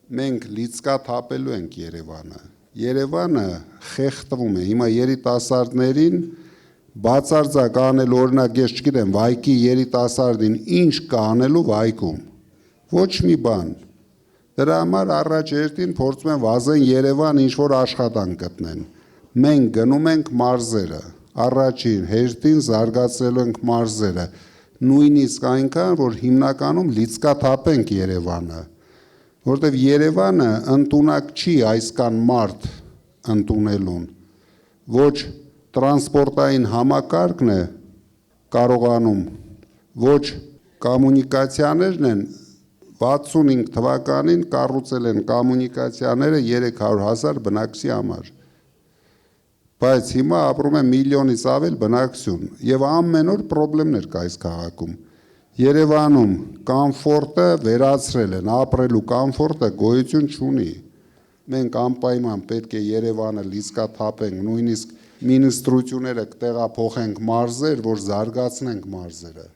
մենք լիցկաթափելու ենք Երևանը։ Երևանը խեղդվում է, հիմա երիտասարդներին բացարձակ անելու, օրինակ ես չգիտեմ, Վայքի երիտասարդին ինչ կա անելու Վայքում, ոչ մի բան։ Դրա համար առաջ երթին փորձում են վազեն Երևան ինչ-որ աշխատանք գտնեն։ Մենք գնում ենք մարզերը, առաջին հերթին զարգացրելու ենք մարզերը, նույնիսկ այնքան, որ հիմնականում լիցկաթափենք Երևանը, որտեվ Երևանը ընդունակ չի այսքան մարդ ընդունելուն, ոչ տրանսպորտային համակարգն է կարողանում, ոչ կոմունիկացիաներն են 65 թվականին կառուցել են կոմունիկացիաները 300,000 բնակչի համար, բայց հիմա ապրում է միլիոնից ավել բնակչություն եւ ամեն օր խնդիրներ կա այս քաղաքում։ Երևանում կոմֆորտը վերացրել են, ապրելու կոմֆորտը գոյություն չունի։ Մենք անպայման պետք է Երևանը լիցկաթափենք, նույնիսկ մինիստրությունները կտեղափոխենք մարզեր, որ զարգացնենք մարզերը։